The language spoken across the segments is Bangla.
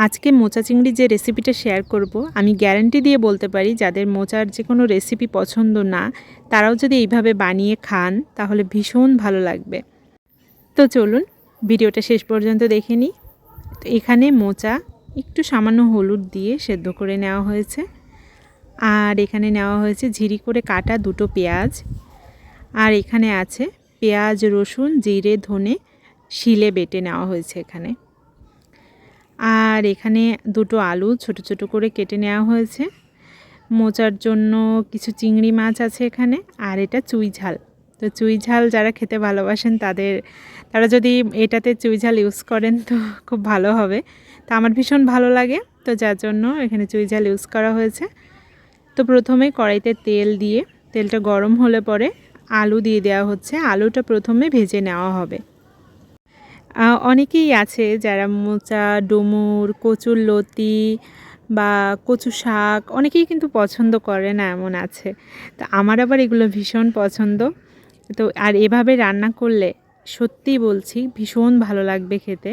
আজকে মোচা চিংড়ি যে রেসিপিটা শেয়ার করব, আমি গ্যারান্টি দিয়ে বলতে পারি যাদের মোচার যে কোনো রেসিপি পছন্দ না, তারাও যদি এইভাবে বানিয়ে খান তাহলে ভীষণ ভালো লাগবে। তো চলুন ভিডিওটা শেষ পর্যন্ত দেখে নিই। তো এখানে মোচা একটু সামান্য হলুদ দিয়ে সেদ্ধ করে নেওয়া হয়েছে, আর এখানে নেওয়া হয়েছে ঝিরি করে কাটা দুটো পেঁয়াজ, আর এখানে আছে পেঁয়াজ, রসুন, জিরে, ধনে শিলে বেটে নেওয়া হয়েছে এখানে। আর এখানে দুটো আলু ছোট ছোট করে কেটে নেওয়া হয়েছে। মোচার জন্য কিছু চিংড়ি মাছ আছে এখানে, আর এটা চুই ঝাল। তো চুই ঝাল যারা খেতে ভালোবাসেন তারা যদি এটাতে চুই ঝাল ইউজ করেন তো খুব ভালো হবে। তো আমার ভীষণ ভালো লাগে, তো যার জন্য এখানে চুই ঝাল ইউজ করা হয়েছে। তো প্রথমে কড়াইতে তেল দিয়ে তেলটা গরম হলে পরে আলু দিয়ে দেওয়া হচ্ছে। আলুটা প্রথমে ভেজে নেওয়া হবে। অনেকেই আছে যারা মোচা, ডুমুর, কচুরলতি বা কচু শাক অনেকেই কিন্তু পছন্দ করে না, এমন আছে। তো আমার আবার এগুলো ভীষণ পছন্দ। তো আর এভাবে রান্না করলে সত্যিই বলছি ভীষণ ভালো লাগবে খেতে।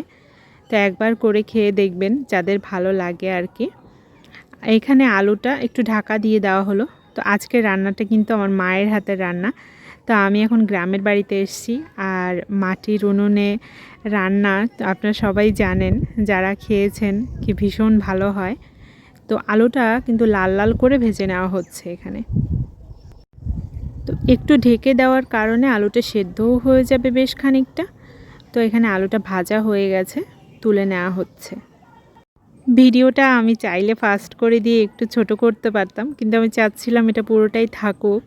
তো একবার করে খেয়ে দেখবেন যাদের ভালো লাগে আর কি। এখানে আলুটা একটু ঢাকা দিয়ে দেওয়া হলো। তো আজকের রান্নাটা কিন্তু আমার মায়ের হাতের রান্না। তো আমি এখন গ্রামের বাড়িতে এসেছি, আর মাটির উনুনে রান্না আপনারা সবাই জানেন, যারা খেয়েছেন, কি ভীষণ ভালো হয়। তো আলুটা কিন্তু লাল লাল করে ভেজে নেওয়া হচ্ছে এখানে। তো একটু ঢেকে দেওয়ার কারণে আলুটা সেদ্ধও হয়ে যাবে বেশ খানিকটা। তো এখানে আলুটা ভাজা হয়ে গেছে, তুলে নেওয়া হচ্ছে। ভিডিওটা আমি চাইলে ফাস্ট করে দিয়ে একটু ছোট করতে পারতাম, কিন্তু আমি চাচ্ছিলাম এটা পুরোটাই থাকুক।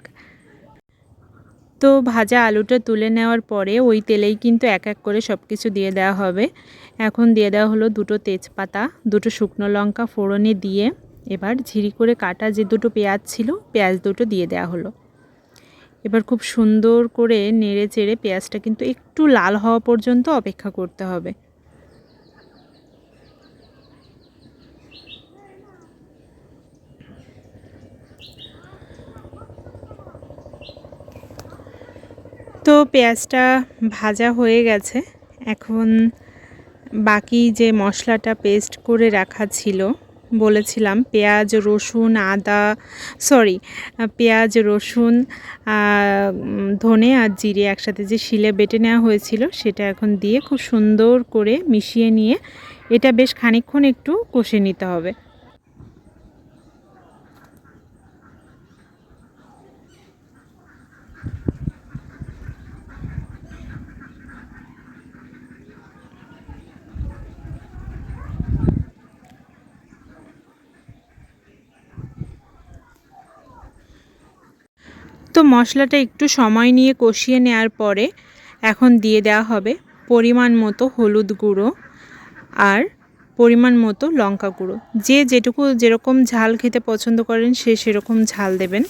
তো ভাজা আলুটা তুলে নেওয়ার পরে ওই তেলেই কিন্তু এক এক করে সব কিছু দিয়ে দেওয়া হবে। এখন দিয়ে দেওয়া হলো দুটো তেজপাতা, দুটো শুকনো লঙ্কা ফোড়নে দিয়ে এবার ঝিরি করে কাটা যে দুটো পেঁয়াজ ছিল, পেঁয়াজ দুটো দিয়ে দেওয়া হলো। এবার খুব সুন্দর করে নেড়ে চেড়ে পেঁয়াজটা কিন্তু একটু লাল হওয়া পর্যন্ত অপেক্ষা করতে হবে। তো পেঁয়াজটা ভাজা হয়ে গেছে। এখন বাকি যে মশলাটা পেস্ট করে রাখা ছিল, বলেছিলাম পেঁয়াজ, রসুন, পেঁয়াজ, রসুন, ধনে আর জিরে একসাথে যে শিলে বেটে নেওয়া হয়েছিল, সেটা এখন দিয়ে খুব সুন্দর করে মিশিয়ে নিয়ে এটা বেশ খানিকক্ষণ একটু কষে নিতে হবে। তো মশলাটা একটু সময় নিয়ে কষিয়ে নেওয়ার পরে এখন দিয়ে দেওয়া হবে পরিমাণ মতো হলুদ গুঁড়ো আর পরিমাণ মতো লঙ্কা গুঁড়ো। যে যেরকম ঝাল খেতে পছন্দ করেন সেরকম ঝাল দেবেন।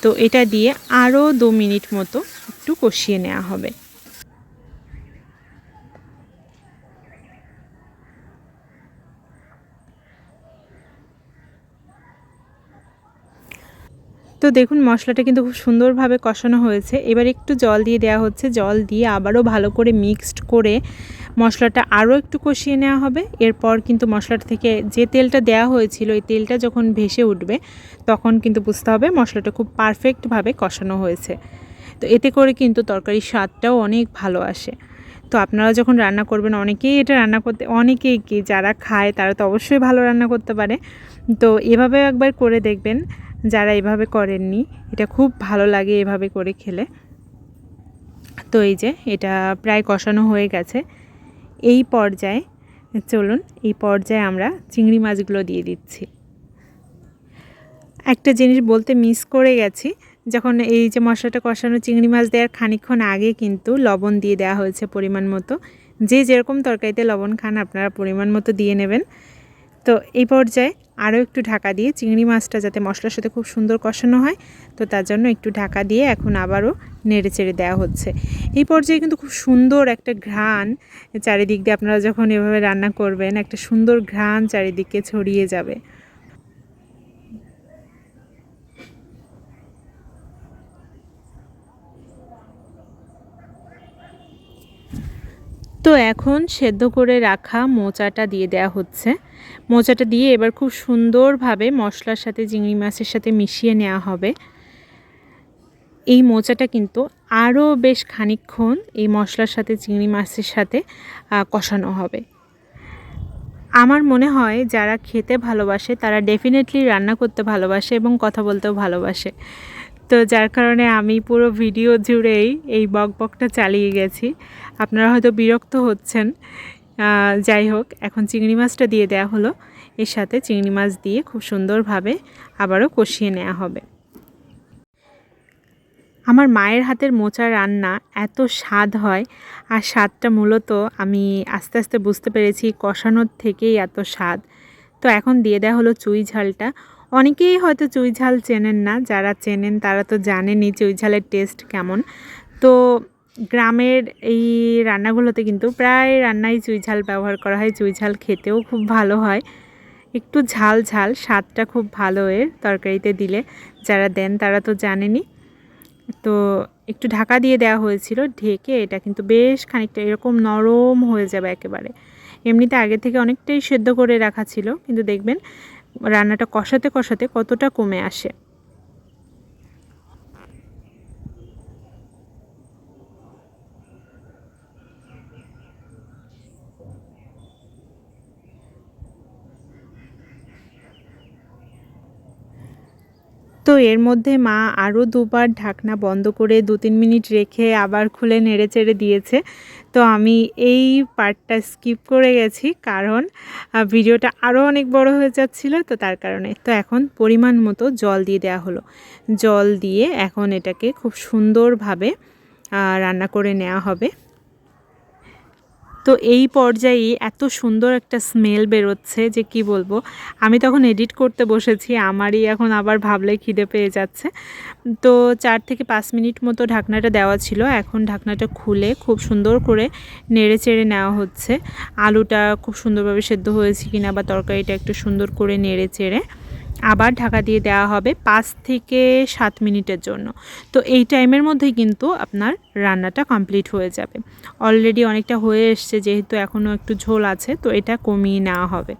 তো এটা দিয়ে আরও 2 মিনিট মতো একটু কষিয়ে নেওয়া হবে। তো দেখুন মশলাটা কিন্তু খুব সুন্দরভাবে কষানো হয়েছে। এবার একটু জল দিয়ে দেওয়া হচ্ছে। জল দিয়ে আবারও ভালো করে মিক্সড করে মশলাটা আরও একটু কষিয়ে নেওয়া হবে। এরপর কিন্তু মশলাটা থেকে যে তেলটা দেওয়া হয়েছিল, এই তেলটা যখন ভেসে উঠবে তখন কিন্তু বুঝতে হবে মশলাটা খুব পারফেক্টভাবে কষানো হয়েছে। তো এতে করে কিন্তু তরকারির স্বাদটাও অনেক ভালো আসে। তো আপনারা যখন রান্না করবেন, অনেকেই কি যারা খায় তারা তো অবশ্যই ভালো রান্না করতে পারে। তো এভাবে একবার করে দেখবেন, যারা এভাবে করেননি, এটা খুব ভালো লাগে এভাবে করে খেলে। তো এই যে এটা প্রায় কষানো হয়ে গেছে। এই পর্যায়ে আমরা চিংড়ি মাছগুলো দিয়ে দিচ্ছি। একটা জিনিস বলতে মিস করে গেছি, যখন এই যে মশলাটা কষানো চিংড়ি মাছ দেওয়ার খানিকক্ষণ আগে কিন্তু লবণ দিয়ে দেওয়া হয়েছে পরিমাণ মতো। যে যেরকম তরকারিতে লবণ খান আপনারা পরিমাণ মতো দিয়ে নেবেন। তো এই পর্যায়ে আরও একটু ঢাকা দিয়ে চিংড়ি মাছটা যাতে মশলার সাথে খুব সুন্দর কষানো হয়, তো তার জন্য একটু ঢাকা দিয়ে এখন আবারও নেড়ে চেড়ে দেওয়া হচ্ছে। এই পর্যায়ে কিন্তু খুব সুন্দর একটা ঘ্রাণ চারিদিক দিয়ে, আপনারা যখন এভাবে রান্না করবেন একটা সুন্দর ঘ্রাণ চারিদিকে ছড়িয়ে যাবে। তো এখন সেদ্ধ করে রাখা মোচাটা দিয়ে দেওয়া হচ্ছে। মোচাটা দিয়ে এবার খুব সুন্দরভাবে মশলার সাথে চিংড়ি মাছের সাথে মিশিয়ে নেওয়া হবে। এই মোচাটা কিন্তু আরও বেশ খানিকক্ষণ এই মশলার সাথে চিংড়ি মাছের সাথে কষানো হবে। আমার মনে হয় যারা খেতে ভালোবাসে তারা ডেফিনেটলি রান্না করতে ভালোবাসে এবং কথা বলতেও ভালোবাসে। তো যার কারণে আমি পুরো ভিডিও জুড়েই এই বকবকটা চালিয়ে গেছি। আপনারা হয়তো বিরক্ত হচ্ছেন। যাই হোক, এখন চিংড়ি মাছটা দিয়ে দেওয়া হলো। এর সাথে চিংড়ি মাছ দিয়ে খুব সুন্দরভাবে আবারও কষিয়ে নেওয়া হবে। আমার মায়ের হাতের মোচা রান্না এত স্বাদ হয়, আর স্বাদটা মূলত আমি আস্তে আস্তে বুঝতে পেরেছি কষানোর থেকেই এত স্বাদ। তো এখন দিয়ে দেওয়া হলো চুই ঝালটা। অনেকেই হয়তো চুই ঝাল চেনেন না, যারা চেনেন তারা তো জানেনই চুই ঝালের টেস্ট কেমন। তো গ্রামের এই রান্নাগুলোতে কিন্তু প্রায় রান্নায় চুই ঝাল ব্যবহার করা হয়। চুই ঝাল খেতেও খুব ভালো হয়, একটু ঝাল ঝাল, স্বাদটা খুব ভালো এর তরকারিতে দিলে। যারা দেন তারা তো জানেনই। তো একটু ঢাকা দিয়ে দেওয়া হয়েছিল, ঢেকে এটা কিন্তু বেশ খানিকটা এরকম নরম হয়ে যাবে একেবারে। এমনিতে আগে থেকে অনেকটাই সেদ্ধ করে রাখা ছিল, কিন্তু দেখবেন রান্নাটা কষাতে কষাতে কতটা কমে আসে। তো এর মধ্যে মা আরও দুবার ঢাকনা বন্ধ করে 2-3 মিনিট রেখে আবার খুলে নেড়েচেড়ে দিয়েছে। তো আমি এই পার্টটা স্কিপ করে গেছি, কারণ ভিডিওটা আরও অনেক বড় হয়ে যাচ্ছিল, তো তার কারণে। তো এখন পরিমাণ মতো জল দিয়ে দেওয়া হলো। জল দিয়ে এখন এটাকে খুব সুন্দরভাবে রান্না করে নেওয়া হবে। তো এই পর্যায়ে এত সুন্দর একটা স্মেল বেরোচ্ছে যে কি বলবো। আমি তখন এডিট করতে বসেছি, আমারই এখন আবার ভাবলে খিদে পেয়ে যাচ্ছে। তো 4 থেকে 5 মিনিট মতো ঢাকনাটা দেওয়া ছিল। এখন ঢাকনাটা খুলে খুব সুন্দর করে নেড়ে চেড়ে নেওয়া হচ্ছে। আলুটা খুব সুন্দরভাবে সেদ্ধ হয়েছে কিনা বা তরকারিটা একটু সুন্দর করে নেড়ে চেড়ে আবার ঢাকা দিয়ে দেওয়া হবে 5 থেকে 7 মিনিটের জন্য। তো এই টাইমের মধ্যেই কিন্তু আপনার রান্নাটা কমপ্লিট হয়ে যাবে। অলরেডি অনেকটা হয়ে এসছে, যেহেতু এখনও একটু ঝোল আছে, তো এটা কমিয়ে নেওয়া হবে।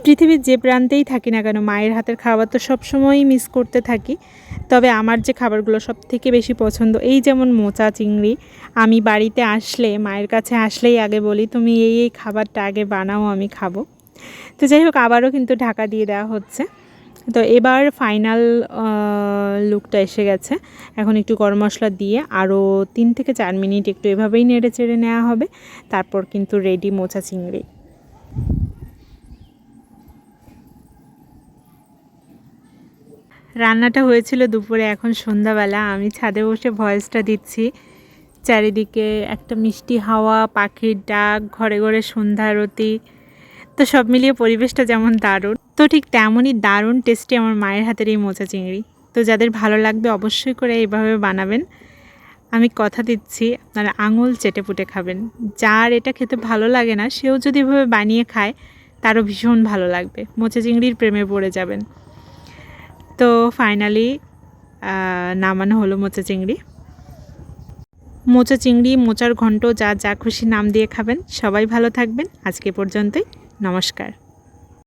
পৃথিবীর যে প্রান্তেই থাকি না কেন, মায়ের হাতের খাবার তো সবসময়ই মিস করতে থাকি। তবে আমার যে খাবারগুলো সবথেকে বেশি পছন্দ, এই যেমন মোচা চিংড়ি, আমি বাড়িতে আসলে, মায়ের কাছে আসলেই আগে বলি তুমি এই খাবারটা আগে বানাও, আমি খাবো। তো যাই হোক, আবারও কিন্তু ঢাকা দিয়ে দেওয়া হচ্ছে। তো এবার ফাইনাল লুকটা এসে গেছে। এখন একটু গরম মশলা দিয়ে আরও 3 থেকে 4 মিনিট একটু এভাবেই নেড়ে চেড়ে নেওয়া হবে। তারপর কিন্তু রেডি মোচা চিংড়ি। রান্নাটা হয়েছিল দুপুরে, এখন সন্ধ্যাবেলা আমি ছাদে বসে ভয়েসটা দিচ্ছি। চারিদিকে একটা মিষ্টি হাওয়া, পাখির ডাক, ঘরে ঘরে সন্ধ্যা আরতি। তো সব মিলিয়ে পরিবেশটা যেমন দারুণ, তো ঠিক তেমনই দারুণ টেস্টি আমার মায়ের হাতের এই মোচা চিংড়ি। তো যাদের ভালো লাগবে অবশ্যই করে এইভাবে বানাবেন। আমি কথা দিচ্ছি আপনারা আঙুল চেটে পুটে খাবেন। যার এটা খেতে ভালো লাগে না, সেও যদি এভাবে বানিয়ে খায় তারও ভীষণ ভালো লাগবে। মোচা চিংড়ির প্রেমে পড়ে যাবেন। তো ফাইনালি নামানো হলো মোচা চিংড়ি। মোচা চিংড়ি, মোচার ঘন্ট, যা যা খুশি নাম দিয়ে খাবেন। সবাই ভালো থাকবেন। আজকে পর্যন্তই, নমস্কার।